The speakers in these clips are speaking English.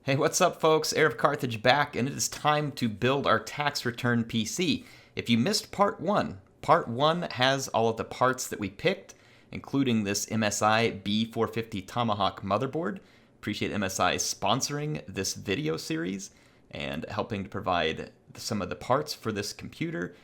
Hey, what's up, folks? HeirofCarthage back, and it is time to build our tax return PC. If you missed part one has all of the parts that we picked, including this MSI B450 Tomahawk motherboard. Appreciate MSI sponsoring this video series and helping to provide some of the parts for this computer.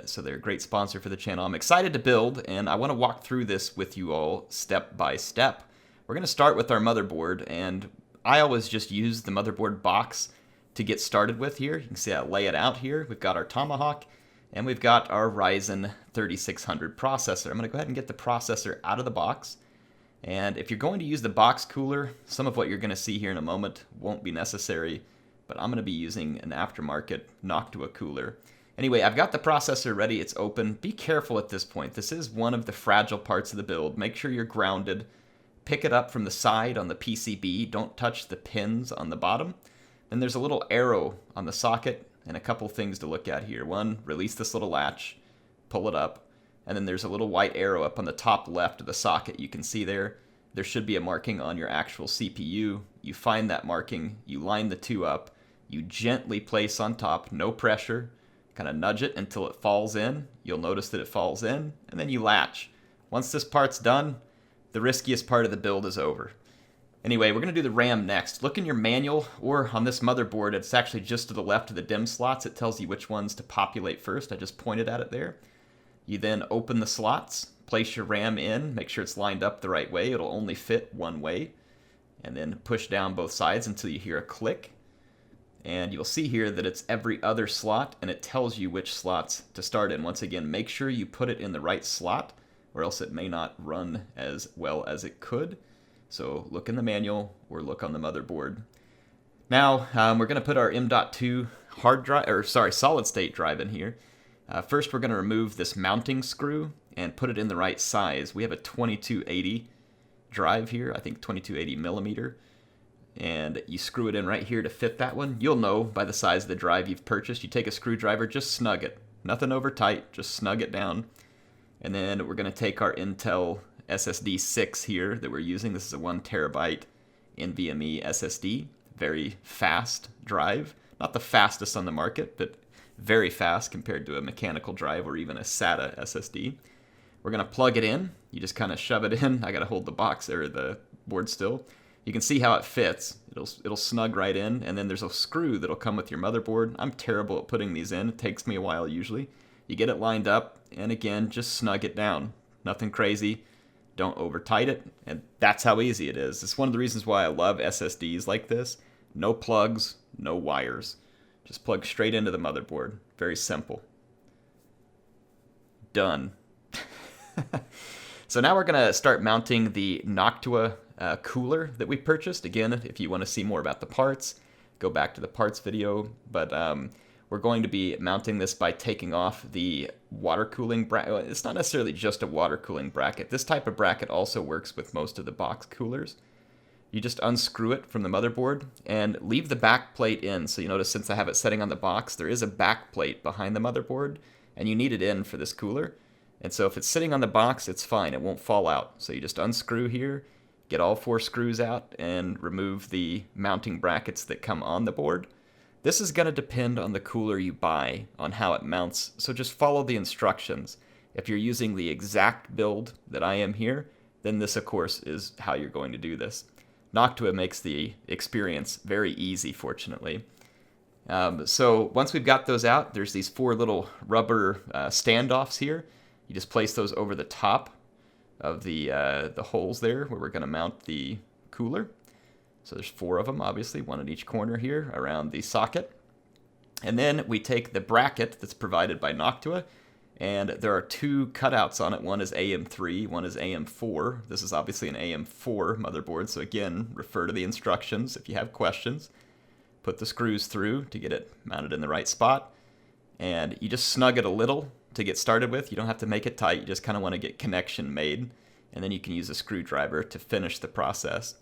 So they're a great sponsor for the channel. I'm excited to build, and I want to walk through this with you all step by step. We're going to start with our motherboard, and I always just use the motherboard box to get started with here. You can see I lay it out here. We've got our Tomahawk, and we've got our Ryzen 3600 processor. I'm going to go ahead and get the processor out of the box. And if you're going to use the box cooler, some of what you're going to see here in a moment won't be necessary, but I'm going to be using an aftermarket Noctua cooler. Anyway, I've got the processor ready. It's open. Be careful at this point. This is one of the fragile parts of the build. Make sure you're grounded. Pick it up from the side on the PCB. Don't touch the pins on the bottom. Then there's a little arrow on the socket and a couple things to look at here. One, release this little latch, pull it up, and then there's a little white arrow up on the top left of the socket. You can see there should be a marking on your actual CPU. You find that marking, you line the two up, you gently place on top, no pressure, kind of nudge it until it falls in. You'll notice that it falls in, and then you latch. Once this part's done, the riskiest part of the build is over. Anyway, we're going to do the RAM next. Look in your manual, or on this motherboard, it's actually just to the left of the DIMM slots. It tells you which ones to populate first. I just pointed at it there. You then open the slots, place your RAM in, make sure it's lined up the right way. It'll only fit one way. And then push down both sides until you hear a click. And you'll see here that it's every other slot, and it tells you which slots to start in. Once again, make sure you put it in the right slot, or else it may not run as well as it could. So look in the manual or look on the motherboard. Now we're going to put our M.2 solid state drive in here. First, we're going to remove this mounting screw and put it in the right size. We have a 2280 drive here, I think 2280 millimeter, and you screw it in right here to fit that one. You'll know by the size of the drive you've purchased. You take a screwdriver, just snug it. Nothing over tight, just snug it down. And then we're going to take our Intel SSD 6 here that we're using. This is a 1 terabyte NVMe SSD. Very fast drive. Not the fastest on the market, but very fast compared to a mechanical drive or even a SATA SSD. We're going to plug it in. You just kind of shove it in. I got to hold the box or the board still. You can see how it fits. It'll snug right in, and then there's a screw that'll come with your motherboard. I'm terrible at putting these in. It takes me a while usually. You get it lined up, and again, just snug it down. Nothing crazy. Don't over tight it, and that's how easy it is. It's one of the reasons why I love SSDs like this. No plugs, no wires. Just plug straight into the motherboard. Very simple. Done. So now we're going to start mounting the Noctua cooler that we purchased. Again, if you want to see more about the parts, go back to the parts video. But we're going to be mounting this by taking off the water cooling bracket. It's not necessarily just a water cooling bracket. This type of bracket also works with most of the box coolers. You just unscrew it from the motherboard and leave the back plate in. So you notice since I have it setting on the box, there is a back plate behind the motherboard, and you need it in for this cooler. And so if it's sitting on the box, it's fine. It won't fall out. So you just unscrew here, get all 4 screws out, and remove the mounting brackets that come on the board. This is going to depend on the cooler you buy, on how it mounts, so just follow the instructions. If you're using the exact build that I am here, then this, of course, is how you're going to do this. Noctua makes the experience very easy, fortunately. So once we've got those out, there's these 4 little rubber standoffs here. You just place those over the top of the holes there where we're going to mount the cooler. So there's 4 of them, obviously, 1 in each corner here around the socket. And then we take the bracket that's provided by Noctua, and there are 2 cutouts on it. One is AM3, one is AM4. This is obviously an AM4 motherboard, so again, refer to the instructions if you have questions. Put the screws through to get it mounted in the right spot, and you just snug it a little to get started with. You don't have to make it tight, you just kind of want to get connection made, and then you can use a screwdriver to finish the process.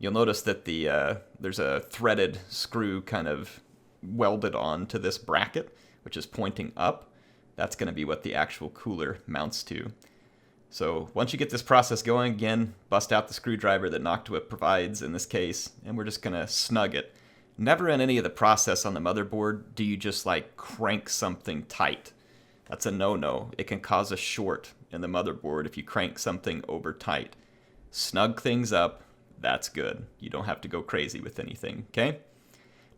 You'll notice that there's a threaded screw kind of welded on to this bracket, which is pointing up. That's going to be what the actual cooler mounts to. So once you get this process going, again, bust out the screwdriver that Noctua provides in this case, and we're just gonna snug it. Never in any of the process on the motherboard do you just like crank something tight. That's a no-no. It can cause a short in the motherboard if you crank something over tight. Snug things up, that's good. You don't have to go crazy with anything, okay?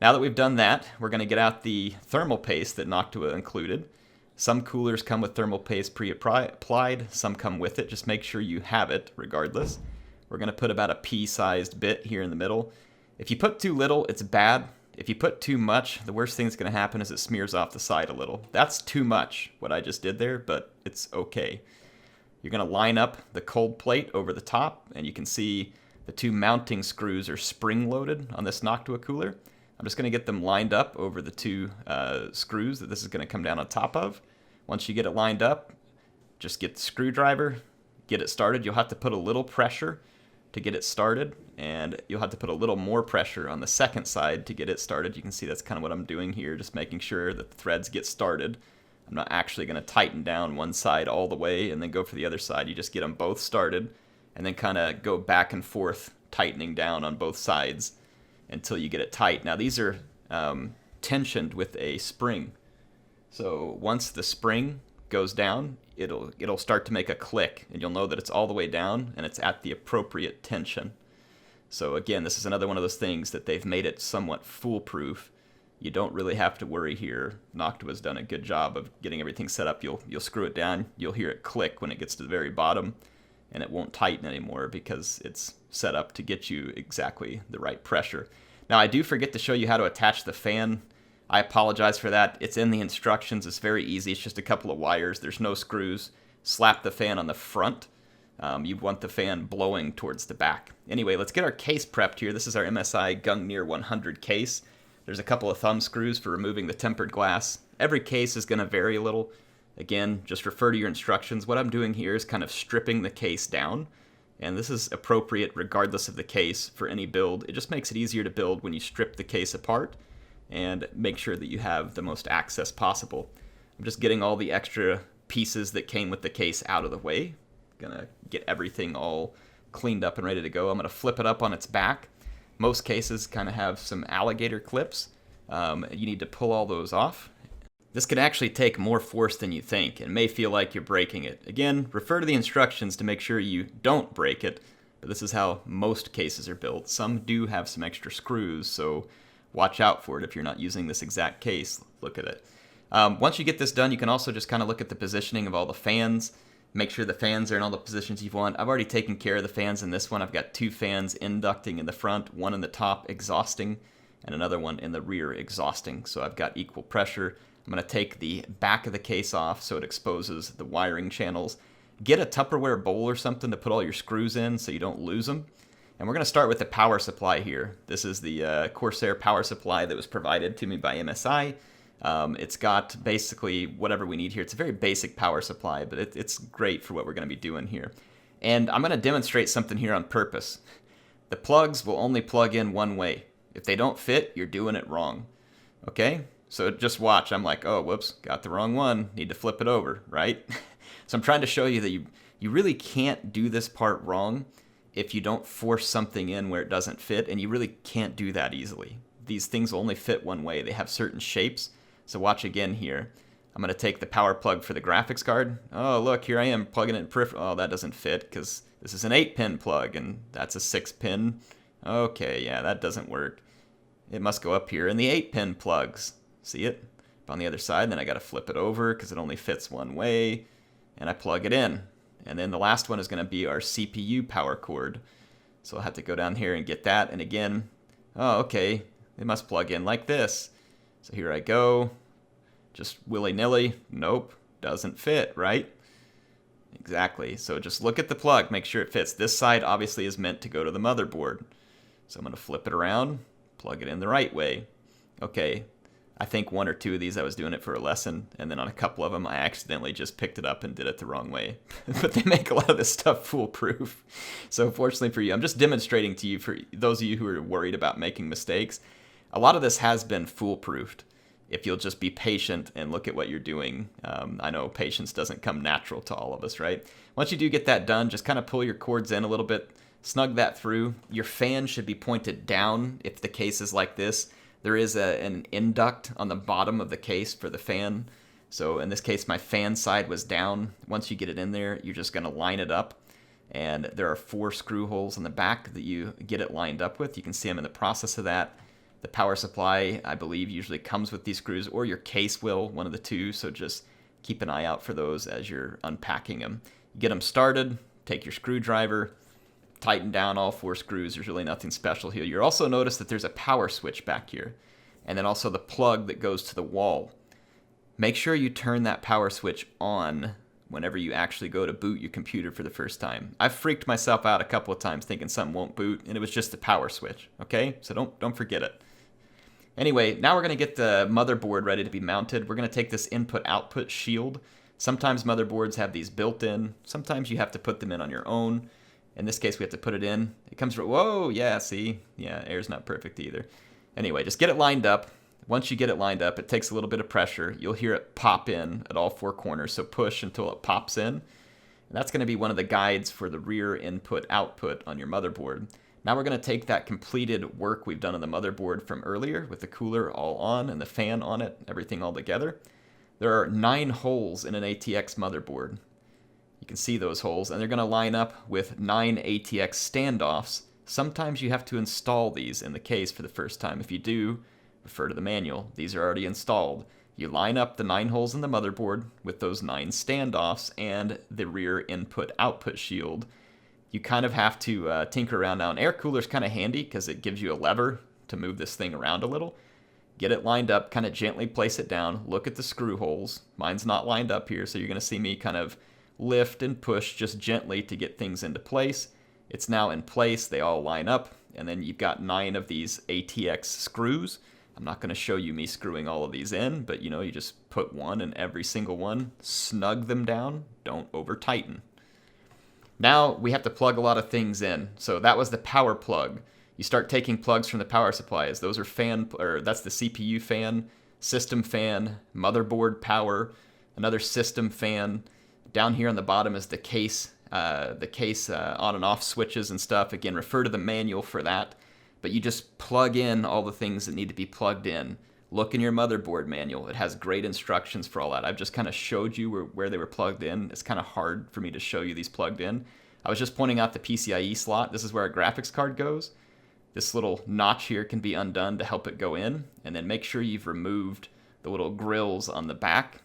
Now that we've done that, we're gonna get out the thermal paste that Noctua included. Some coolers come with thermal paste pre-applied, some come with it. Just make sure you have it regardless. We're gonna put about a pea-sized bit here in the middle. If you put too little, it's bad. If you put too much, the worst thing that's going to happen is it smears off the side a little. That's too much, what I just did there, but it's okay. You're going to line up the cold plate over the top, and you can see the two mounting screws are spring-loaded on this Noctua cooler. I'm just going to get them lined up over the two screws that this is going to come down on top of. Once you get it lined up, just get the screwdriver, get it started. You'll have to put a little pressure to get it started, and you'll have to put a little more pressure on the second side to get it started. You can see that's kind of what I'm doing here, just making sure that the threads get started. I'm not actually going to tighten down one side all the way and then go for the other side. You just get them both started and then kind of go back and forth tightening down on both sides until you get it tight. Now these are tensioned with a spring, so once the spring goes down, it'll start to make a click, and you'll know that it's all the way down and it's at the appropriate tension. So again, this is another one of those things that they've made it somewhat foolproof. You don't really have to worry here. Noctua's done a good job of getting everything set up. You'll screw it down, you'll hear it click when it gets to the very bottom, and it won't tighten anymore because it's set up to get you exactly the right pressure. Now I do forget to show you how to attach the fan. I apologize for that. It's in the instructions. It's very easy. It's just a couple of wires. There's no screws. Slap the fan on the front. You want the fan blowing towards the back. Anyway, let's get our case prepped here. This is our MSI Gungnir 100 case. There's a couple of thumb screws for removing the tempered glass. Every case is going to vary a little. Again, just refer to your instructions. What I'm doing here is kind of stripping the case down. And this is appropriate regardless of the case for any build. It just makes it easier to build when you strip the case apart and make sure that you have the most access possible. I'm just getting all the extra pieces that came with the case out of the way. Gonna get everything all cleaned up and ready to go. I'm gonna flip it up on its back. Most cases kind of have some alligator clips. You need to pull all those off. This can actually take more force than you think and may feel like you're breaking it. Again, refer to the instructions to make sure you don't break it, but this is how most cases are built. Some do have some extra screws, so watch out for it if you're not using this exact case. Look at it. Once you get this done, you can also just kind of look at the positioning of all the fans. Make sure the fans are in all the positions you want. I've already taken care of the fans in this one. I've got two fans inducting in the front, one in the top exhausting, and another one in the rear exhausting. So I've got equal pressure. I'm going to take the back of the case off so it exposes the wiring channels. Get a Tupperware bowl or something to put all your screws in so you don't lose them. And we're going to start with the power supply here. This is the Corsair power supply that was provided to me by MSI. It's got basically whatever we need here. It's a very basic power supply, but it's great for what we're going to be doing here. And I'm going to demonstrate something here on purpose. The plugs will only plug in one way. If they don't fit, you're doing it wrong. Okay? So just watch. I'm like, oh, whoops, got the wrong one. Need to flip it over, right? So I'm trying to show you that you really can't do this part wrong if you don't force something in where it doesn't fit, and you really can't do that easily. These things will only fit one way. They have certain shapes. So watch again here. I'm going to take the power plug for the graphics card. Oh, look, here I am plugging it in peripheral. Oh, that doesn't fit because this is an 8-pin plug, and that's a 6-pin. Okay, yeah, that doesn't work. It must go up here in the 8-pin plugs. See it? On the other side, then I got to flip it over because it only fits one way, and I plug it in. And then the last one is going to be our CPU power cord. So I'll have to go down here and get that. And again, oh, okay, it must plug in like this. So here I go, just willy-nilly. Nope, doesn't fit, right? Exactly. So just look at the plug, make sure it fits. This side obviously is meant to go to the motherboard. So I'm going to flip it around, plug it in the right way. Okay, I think one or two of these I was doing it for a lesson, and then on a couple of them I accidentally just picked it up and did it the wrong way. But they make a lot of this stuff foolproof. So fortunately for you, I'm just demonstrating to you, for those of you who are worried about making mistakes, a lot of this has been foolproofed. if you'll just be patient and look at what you're doing. I know patience doesn't come natural to all of us, right? Once you do get that done, just kind of pull your cords in a little bit, snug that through. Your fan should be pointed down if the case is like this. There is an induct on the bottom of the case for the fan. So in this case, my fan side was down. Once you get it in there, you're just going to line it up. And there are 4 screw holes in the back that you get it lined up with. You can see I'm in the process of that. The power supply, I believe, usually comes with these screws, or your case will, one of the two. So just keep an eye out for those as you're unpacking them. You get them started, take your screwdriver, tighten down all 4 screws. There's really nothing special here. You'll also notice that there's a power switch back here, and then also the plug that goes to the wall. Make sure you turn that power switch on whenever you actually go to boot your computer for the first time. I've freaked myself out a couple of times thinking something won't boot, and it was just the power switch, okay? So don't forget it. Anyway, now we're going to get the motherboard ready to be mounted. We're going to take this input-output shield. Sometimes motherboards have these built in. Sometimes you have to put them in on your own. In this case, we have to put it in. It comes, whoa, yeah, see? Yeah, air's not perfect either. Anyway, just get it lined up. Once you get it lined up, it takes a little bit of pressure. You'll hear it pop in at all 4 corners, so push until it pops in. And that's going to be one of the guides for the rear input-output on your motherboard. Now we're going to take that completed work we've done on the motherboard from earlier with the cooler all on and the fan on it, everything all together. There are 9 holes in an ATX motherboard. You can see those holes, and they're going to line up with 9 ATX standoffs. Sometimes you have to install these in the case for the first time. If you do, refer to the manual. These are already installed. You line up the 9 holes in the motherboard with those 9 standoffs and the rear input-output shield. You kind of have to tinker around now. An air cooler is kind of handy because it gives you a lever to move this thing around a little. Get it lined up, kind of gently place it down. Look at the screw holes. Mine's not lined up here, so you're going to see me kind of lift and push just gently to get things into place. It's now in place. They all line up, and then you've got 9 of these ATX screws. I'm not going to show you me screwing all of these in, but you just put one in every single one, snug them down, don't over tighten. Now we have to plug a lot of things in. So that was the power plug. You start taking plugs from the power supplies. Those are that's the CPU fan, system fan, motherboard power, another system fan. Down here on the bottom is the case on and off switches and stuff. Again, refer to the manual for that. But you just plug in all the things that need to be plugged in. Look in your motherboard manual. It has great instructions for all that. I've just kind of showed you where they were plugged in. It's kind of hard for me to show you these plugged in. I was just pointing out the PCIe slot. This is where a graphics card goes. This little notch here can be undone to help it go in. And then make sure you've removed the little grills on the back.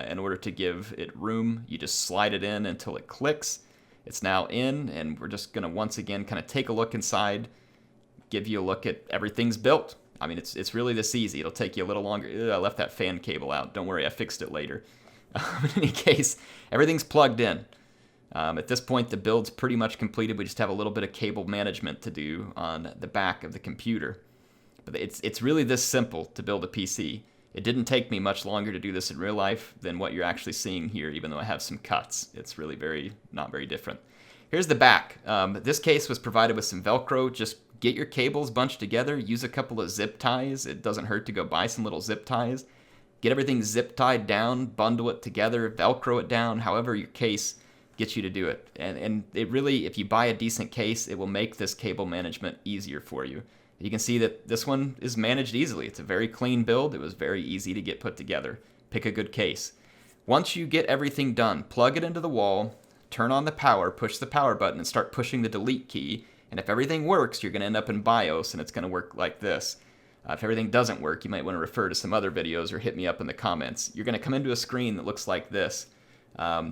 In order to give it room, you just slide it in until it clicks. It's now in, and we're just going to once again kind of take a look inside, give you a look at everything's built. I mean, it's really this easy. It'll take you a little longer. Ugh, I left that fan cable out. Don't worry, I fixed it later. In any case, everything's plugged in. At this point, the build's pretty much completed. We just have a little bit of cable management to do on the back of the computer. But it's really this simple to build a PC. It didn't take me much longer to do this in real life than what you're actually seeing here, even though I have some cuts. It's really not very different. Here's the back. This case was provided with some Velcro. Just get your cables bunched together. Use a couple of zip ties. It doesn't hurt to go buy some little zip ties. Get everything zip tied down, bundle it together, Velcro it down, however your case gets you to do it. And it really, if you buy a decent case, it will make this cable management easier for you. You can see that this one is managed easily. It's a very clean build. It was very easy to get put together. Pick a good case. Once you get everything done, plug it into the wall, turn on the power, push the power button, and start pushing the delete key. And if everything works, you're going to end up in BIOS, and it's going to work like this. If everything doesn't work, you might want to refer to some other videos or hit me up in the comments. You're going to come into a screen that looks like this.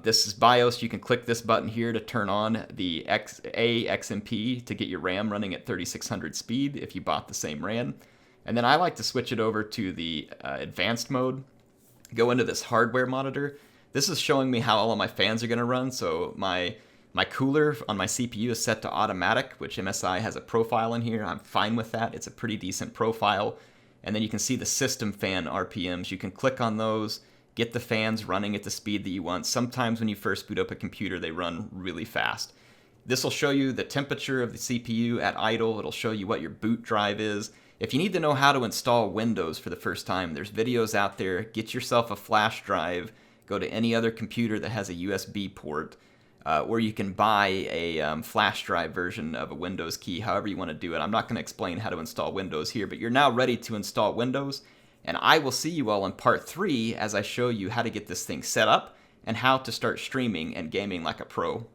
This is BIOS. You can click this button here to turn on the XMP to get your RAM running at 3600 speed if you bought the same RAM. And then I like to switch it over to the advanced mode. Go into this hardware monitor. This is showing me how all of my fans are going to run. So my cooler on my CPU is set to automatic, which MSI has a profile in here. I'm fine with that. It's a pretty decent profile. And then you can see the system fan RPMs. You can click on those, get the fans running at the speed that you want. Sometimes when you first boot up a computer, they run really fast. This will show you the temperature of the CPU at idle. It'll show you what your boot drive is. If you need to know how to install Windows for the first time, there's videos out there. Get yourself a flash drive. Go to any other computer that has a USB port, or you can buy a flash drive version of a Windows key, however you want to do it. I'm not going to explain how to install Windows here, but you're now ready to install Windows, and I will see you all in part 3 as I show you how to get this thing set up and how to start streaming and gaming like a pro.